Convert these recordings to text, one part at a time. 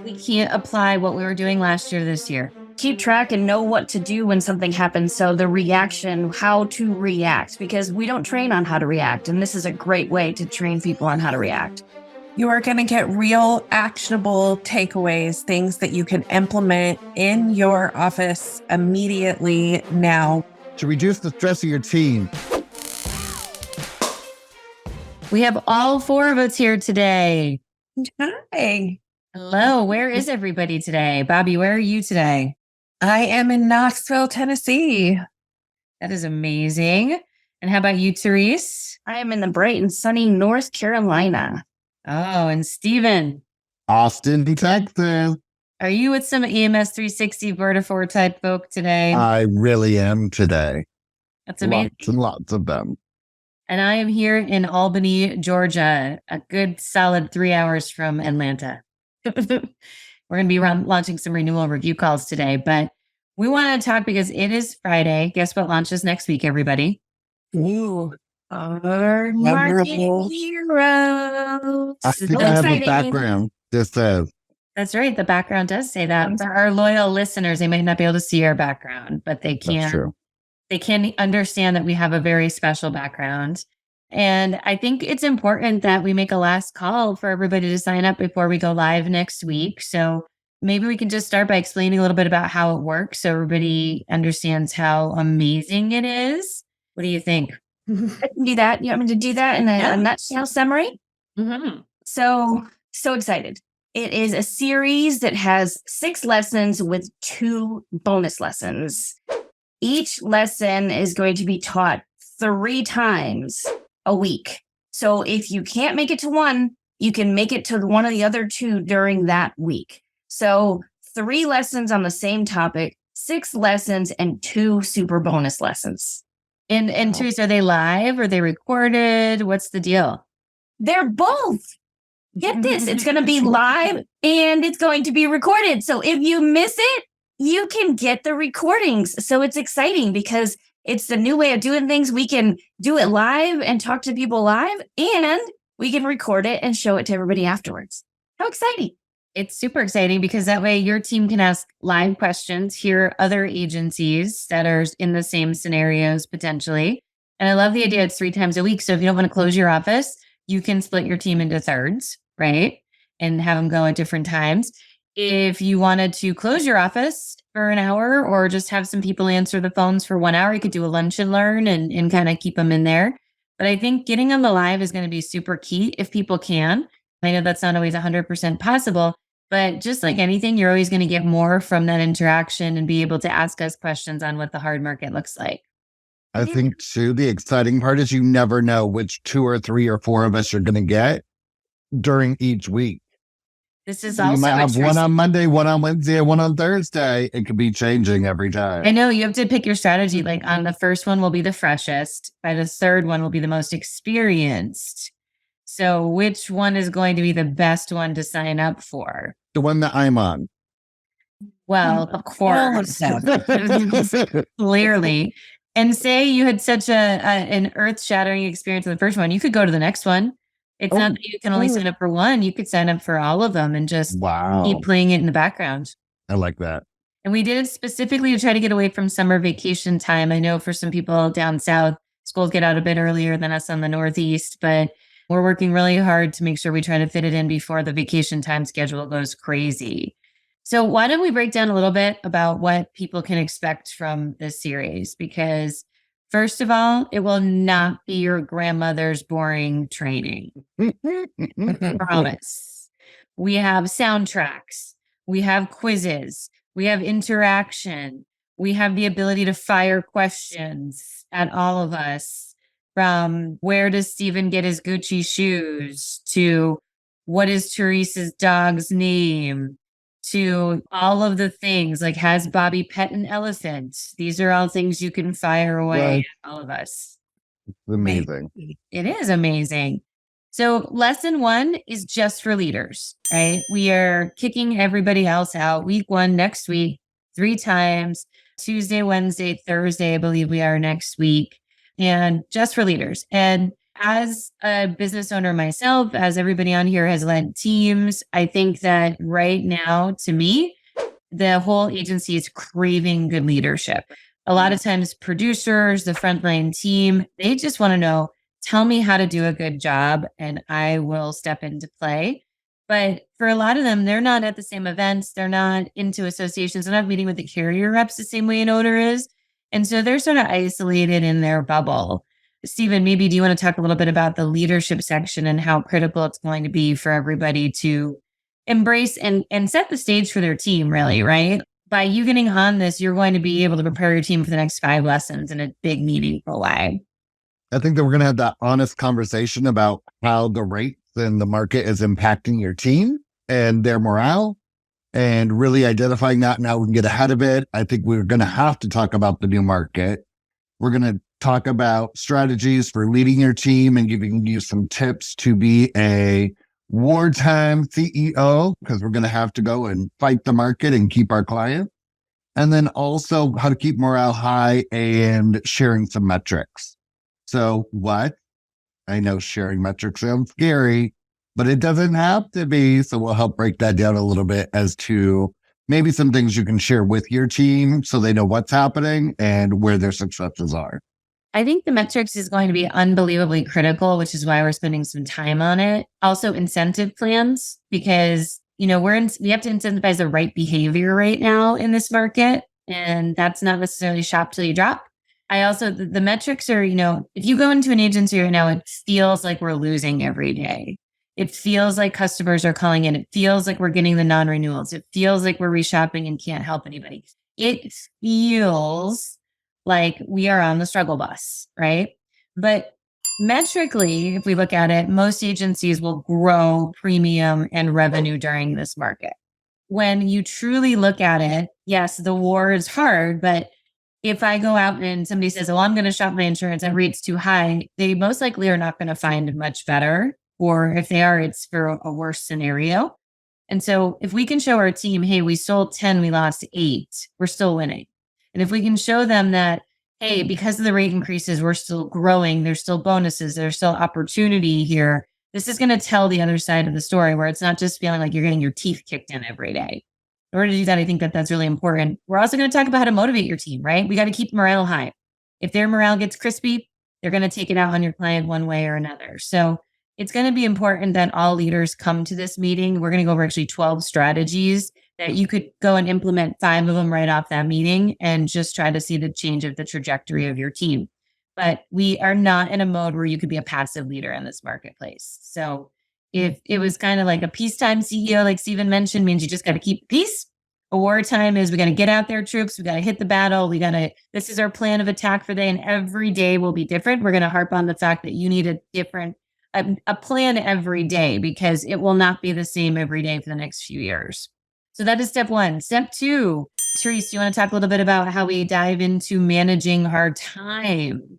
We can't apply what we were doing last year this year. Keep track and know what to do when something happens. So the reaction, how to react, because we don't train on how to react. And this is a great way to train people on how to react. You are going to get real actionable takeaways, things that you can implement in your office immediately now. To reduce the stress of your team. We have all four of us here today. Hi. Hello, where is everybody today? Bobby, where are you today? I am in Knoxville, Tennessee. That is amazing. And how about you, Therese? I am in the bright and sunny North Carolina. Oh, and Steven? Austin, Texas. Are you with some EMS 360 Vertifor type folk today? I really am today. That's amazing. Lots and lots of them. And I am here in Albany, Georgia, a good solid 3 hours from Atlanta. We're going to be launching some renewal review calls today, but we want to talk because it is Friday. Guess what launches next week, everybody? Ooh. Remarketing Hero. I think I have a background. This says. That's right. The background does say that. For our loyal listeners, they may not be able to see our background, but they can. That's true. They can understand that we have a very special background. And I think it's important that we make a last call for everybody to sign up before we go live next week. So maybe we can just start by explaining a little bit about how it works so everybody understands how amazing it is. What do you think? I can do that. You want me to do that in a nutshell summary? Mm-hmm. So excited. It is a series that has 6 lessons with 2 bonus lessons. Each lesson is going to be taught 3 times a week. So if you can't make it to one, you can make it to one of the other 2 during that week. So 3 lessons on the same topic, 6 lessons, and 2 super bonus lessons. And Therese, are they live? Are they recorded? What's the deal? They're both. Get this. It's going to be live and it's going to be recorded. So if you miss it, you can get the recordings. So it's exciting because it's the new way of doing things. We can do it live and talk to people live, and we can record it and show it to everybody afterwards. How exciting. It's super exciting because that way your team can ask live questions, hear other agencies that are in the same scenarios potentially. And I love the idea it's 3 times a week. So if you don't want to close your office, you can split your team into thirds, right? And have them go at different times. If you wanted to close your office for an hour or just have some people answer the phones for 1 hour, you could do a lunch and learn and kind of keep them in there. But I think getting on the live is going to be super key if people can. I know that's not always 100% possible, but just like anything, you're always going to get more from that interaction and be able to ask us questions on what the hard market looks like. I think, too, the exciting part is you never know which 2 or 3 or 4 of us you're going to get during each week. This is You also might have one on Monday, one on Wednesday, one on Thursday. It could be changing every time. I know you have to pick your strategy. Like on the first one will be the freshest. By the third one will be the most experienced. So which one is going to be the best one to sign up for? The one that I'm on. Well, of course. Clearly. And say you had such an earth-shattering experience in the first one, you could go to the next one. It's not that you can only sign up for one. You could sign up for all of them and just keep playing it in the background. I like that. And we did it specifically to try to get away from summer vacation time. I know for some people down south, schools get out a bit earlier than us on the Northeast, but we're working really hard to make sure we try to fit it in before the vacation time schedule goes crazy. So why don't we break down a little bit about what people can expect from this series? Because first of all, it will not be your grandmother's boring training. Promise. We have soundtracks. We have quizzes. We have interaction. We have the ability to fire questions at all of us, from where does Steven get his Gucci shoes to what is Therese's dog's name to all of the things like, has Bobby pet an elephant? These are all things you can fire away at all of us. It's amazing. It is amazing. So lesson 1 is just for leaders, right? We are kicking everybody else out. Week 1 next week, 3 times, Tuesday, Wednesday, Thursday, I believe we are next week, and just for leaders. And as a business owner myself, as everybody on here has led teams, I think that right now, to me, the whole agency is craving good leadership. A lot of times, producers, the frontline team, they just want to know, tell me how to do a good job and I will step into play. But for a lot of them, they're not at the same events. They're not into associations. They're not meeting with the carrier reps the same way an owner is. And so they're sort of isolated in their bubble. Stephen, maybe do you want to talk a little bit about the leadership section and how critical it's going to be for everybody to embrace and set the stage for their team, really, right? By you getting on this, you're going to be able to prepare your team for the next 5 lessons in a big, meaningful way. I think that we're going to have that honest conversation about how the rates and the market is impacting your team and their morale, and really identifying that and how we can get ahead of it. I think we're going to have to talk about the new market. We're going to talk about strategies for leading your team and giving you some tips to be a wartime CEO, because we're going to have to go and fight the market and keep our clients. And then also how to keep morale high and sharing some metrics. So what? I know sharing metrics sounds scary, but it doesn't have to be. So we'll help break that down a little bit as to maybe some things you can share with your team so they know what's happening and where their successes are. I think the metrics is going to be unbelievably critical, which is why we're spending some time on it. Also, incentive plans, because we have to incentivize the right behavior right now in this market, and that's not necessarily shop till you drop. I also the metrics are, if you go into an agency right now, it feels like we're losing every day. It feels like customers are calling in. It feels like we're getting the non-renewals. It feels like we're reshopping and can't help anybody. It feels like we are on the struggle bus, right? But metrically, if we look at it, most agencies will grow premium and revenue during this market. When you truly look at it, yes, the war is hard, but if I go out and somebody says, oh, I'm going to shop my insurance, that rate's too high, they most likely are not going to find much better. Or if they are, it's for a worse scenario. And so if we can show our team, hey, we sold 10, we lost 8, we're still winning. And if we can show them that, hey, because of the rate increases, we're still growing, there's still bonuses, there's still opportunity here, this is going to tell the other side of the story where it's not just feeling like you're getting your teeth kicked in every day. In order to do that, I think that that's really important. We're also going to talk about how to motivate your team, right? We got to keep morale high. If their morale gets crispy, they're going to take it out on your client one way or another. So it's going to be important that all leaders come to this meeting. We're going to go over actually 12 strategies that you could go and implement 5 of them right off that meeting and just try to see the change of the trajectory of your team. But we are not in a mode where you could be a passive leader in this marketplace. So if it was kind of like a peacetime CEO, like Stephen mentioned, means you just got to keep peace. A wartime is we got to get out there, troops. We got to hit the battle. This is our plan of attack for the day. And every day will be different. We're going to harp on the fact that you need a plan every day, because it will not be the same every day for the next few years. So that is step 1. Step 2, Therese, do you want to talk a little bit about how we dive into managing our time?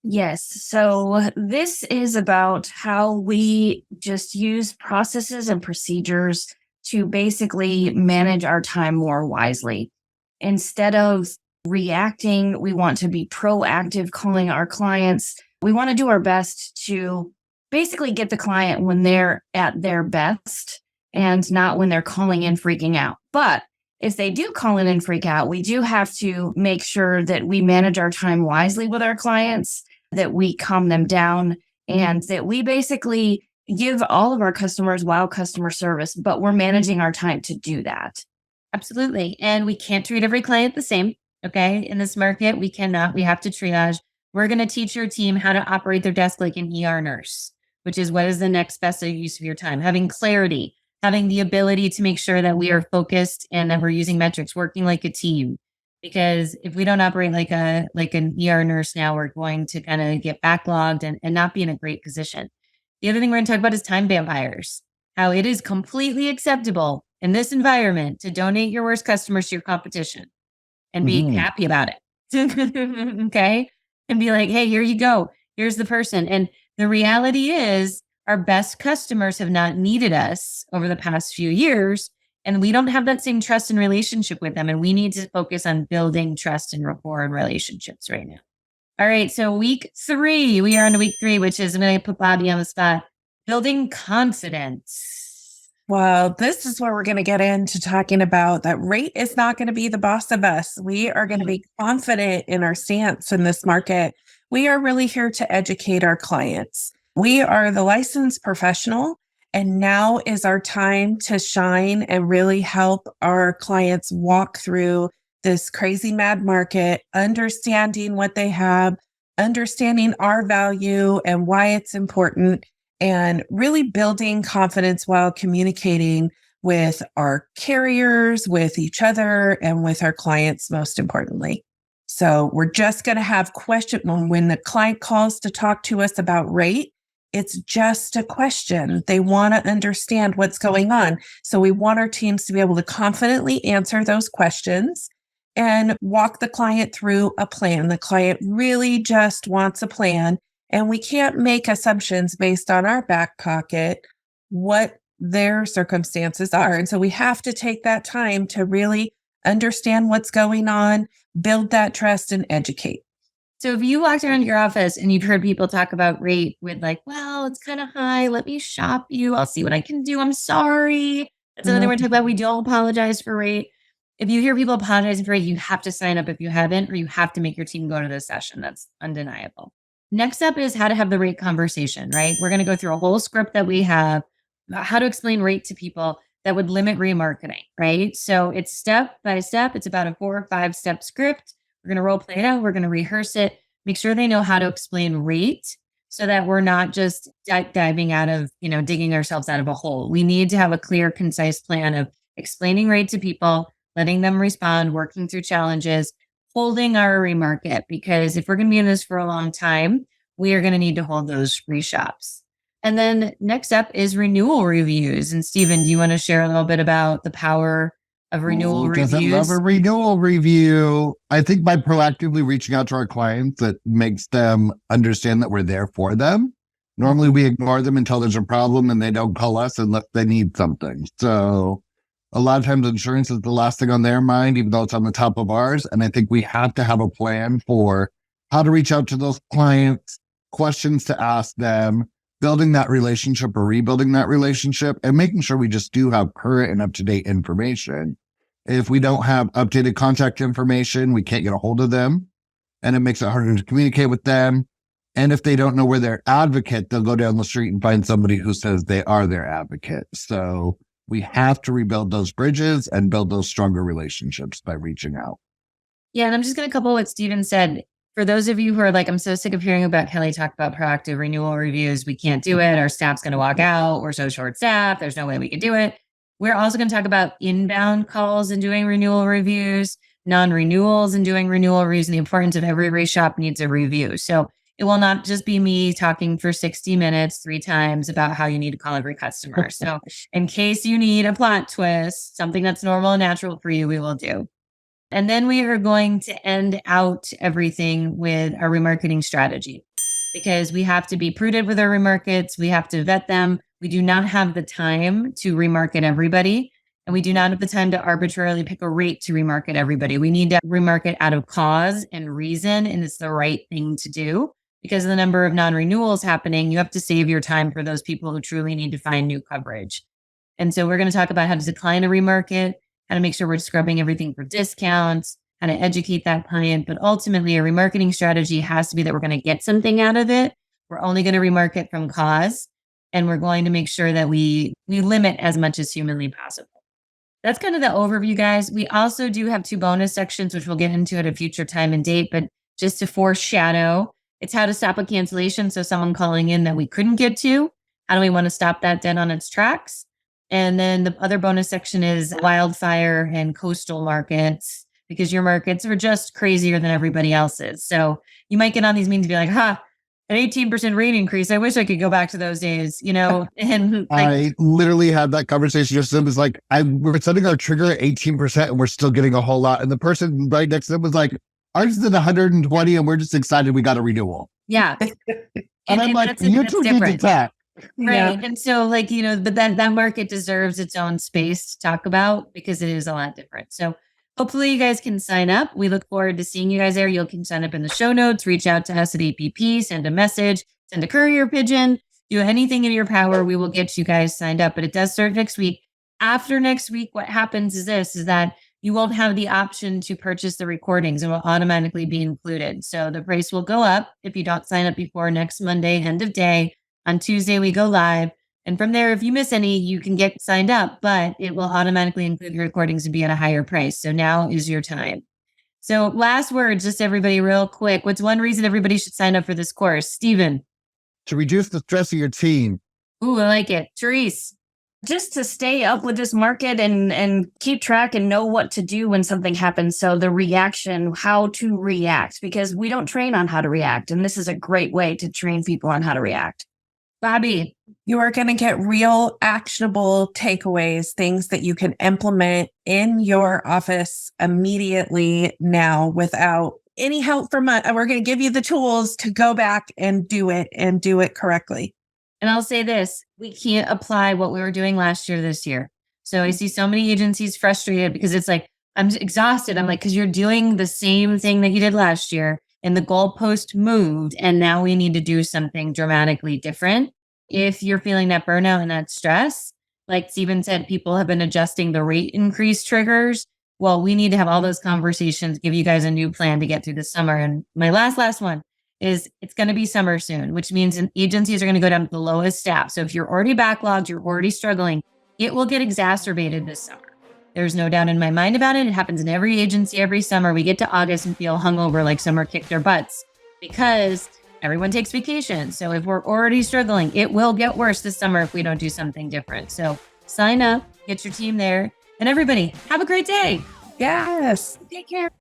Yes. So this is about how we just use processes and procedures to basically manage our time more wisely. Instead of reacting, we want to be proactive, calling our clients. We want to do our best to basically get the client when they're at their best and not when they're calling in freaking out. But if they do call in and freak out, we do have to make sure that we manage our time wisely with our clients, that we calm them down, and that we basically give all of our customers wow customer service, but we're managing our time to do that. Absolutely. And we can't treat every client the same. Okay. In this market, we cannot. We have to triage. We're going to teach your team how to operate their desk like an ER nurse, which is what is the next best use of your time. Having clarity, having the ability to make sure that we are focused and that we're using metrics, working like a team. Because if we don't operate like an ER nurse now, we're going to kind of get backlogged and not be in a great position. The other thing we're going to talk about is time vampires, how it is completely acceptable in this environment to donate your worst customers to your competition and be happy about it. Okay. And be like, hey, here you go. Here's the person. And the reality is our best customers have not needed us over the past few years. And we don't have that same trust and relationship with them. And we need to focus on building trust and rapport and relationships right now. All right. So week 3, we are on to week 3, which is, I'm going to put Bobby on the spot, building confidence. Well, this is where we're going to get into talking about that rate is not going to be the boss of us. We are going to be confident in our stance in this market. We are really here to educate our clients. We are the licensed professional, and now is our time to shine and really help our clients walk through this crazy mad market, understanding what they have, understanding our value and why it's important, and really building confidence while communicating with our carriers, with each other, and with our clients, most importantly. So we're just going to have question when the client calls to talk to us about rate. It's just a question. They want to understand what's going on. So we want our teams to be able to confidently answer those questions and walk the client through a plan. The client really just wants a plan. And we can't make assumptions based on our back pocket what their circumstances are. And so we have to take that time to really understand what's going on, build that trust, and educate. So if you walked around your office and you've heard people talk about rate with like, well, it's kind of high. Let me shop you. I'll see what I can do. I'm sorry. That's another word to talk about. We don't apologize for rate. If you hear people apologizing for rate, you have to sign up if you haven't, or you have to make your team go to this session. That's undeniable. Next up is how to have the rate conversation, right? We're going to go through a whole script that we have about how to explain rate to people that would limit remarketing, right? So it's step by step. It's about a 4 or 5 step script. We're going to role play it out. We're going to rehearse it, make sure they know how to explain rate so that we're not just diving out of, digging ourselves out of a hole. We need to have a clear, concise plan of explaining rate to people, letting them respond, working through challenges, holding our remarket, because if we're going to be in this for a long time, we are going to need to hold those reshops. And then next up is renewal reviews. And Stephen, do you want to share a little bit about the power of renewal reviews? Doesn't love a renewal review. I think by proactively reaching out to our clients, it makes them understand that we're there for them. Normally we ignore them until there's a problem and they don't call us unless they need something. So a lot of times insurance is the last thing on their mind, even though it's on the top of ours. And I think we have to have a plan for how to reach out to those clients, questions to ask them, building that relationship or rebuilding that relationship, and making sure we just do have current and up-to-date information. If we don't have updated contact information, we can't get a hold of them, and it makes it harder to communicate with them. And if they don't know where their advocate, they'll go down the street and find somebody who says they are their advocate. So we have to rebuild those bridges and build those stronger relationships by reaching out. Yeah, and I'm just going to couple what Stephen said. For those of you who are like, I'm so sick of hearing about Kelly talk about proactive renewal reviews. We can't do it. Our staff's going to walk out. We're so short staffed. There's no way we can do it. We're also going to talk about inbound calls and doing renewal reviews, non-renewals and doing renewal reviews, and the importance of every reshop needs a review. So it will not just be me talking for 60 minutes 3 times about how you need to call every customer. So in case you need a plot twist, something that's normal and natural for you, we will do. And then we are going to end out everything with our remarketing strategy, because we have to be prudent with our remarkets. We have to vet them. We do not have the time to remarket everybody. And we do not have the time to arbitrarily pick a rate to remarket everybody. We need to remarket out of cause and reason. And it's the right thing to do because of the number of non-renewals happening. You have to save your time for those people who truly need to find new coverage. And so we're going to talk about how to decline a remarket, how to make sure we're scrubbing everything for discounts, how to educate that client. But ultimately, a remarketing strategy has to be that we're going to get something out of it. We're only going to remarket from cause, and we're going to make sure that we limit as much as humanly possible. That's kind of the overview, guys. We also do have 2 bonus sections, which we'll get into at a future time and date. But just to foreshadow, it's how to stop a cancellation. So someone calling in that we couldn't get to, how do we want to stop that dead on its tracks? And then the other bonus section is wildfire and coastal markets, because your markets are just crazier than everybody else's. So you might get on these meetings and be like, an 18% rate increase. I wish I could go back to those days, and I literally had that conversation. Just was like, we're setting our trigger at 18% and we're still getting a whole lot. And the person right next to them was like, ours is at 120 and we're just excited we got a renewal. Yeah. and I'm like, you two need to talk. Right. Yeah. And so but that market deserves its own space to talk about because it is a lot different. So Hopefully you guys can sign up. We look forward to seeing you guys there. You can sign up in the show notes, reach out to us at APP, send a message, send a courier pigeon, do anything in your power. We will get you guys signed up, but it does start next week. After next week, what happens is that you won't have the option to purchase the recordings. It will automatically be included. So the price will go up if you don't sign up before next Monday, end of day. On Tuesday, we go live. And from there, if you miss any, you can get signed up, but it will automatically include the recordings and be at a higher price. So now is your time. So last words, just everybody real quick. What's one reason everybody should sign up for this course? Steven. To reduce the stress of your team. Ooh, I like it. Therese. Just to stay up with this market and keep track and know what to do when something happens. So the reaction, how to react, because we don't train on how to react. And this is a great way to train people on how to react. Bobby. You are going to get real actionable takeaways, things that you can implement in your office immediately now without any help from us. We're going to give you the tools to go back and do it correctly. And I'll say this, we can't apply what we were doing last year this year. So I see so many agencies frustrated because it's like, I'm exhausted. I'm like, because you're doing the same thing that you did last year and the goalpost moved and now we need to do something dramatically different. If you're feeling that burnout and that stress, like Steven said, people have been adjusting the rate increase triggers. Well, we need to have all those conversations, give you guys a new plan to get through the summer. And my last one is it's going to be summer soon, which means agencies are going to go down to the lowest staff. So if you're already backlogged, you're already struggling, it will get exacerbated this summer. There's no doubt in my mind about it. It happens in every agency every summer. We get to August and feel hungover like summer kicked their butts because everyone takes vacation. So if we're already struggling, it will get worse this summer if we don't do something different. So sign up, get your team there, and everybody have a great day. Yes. Take care.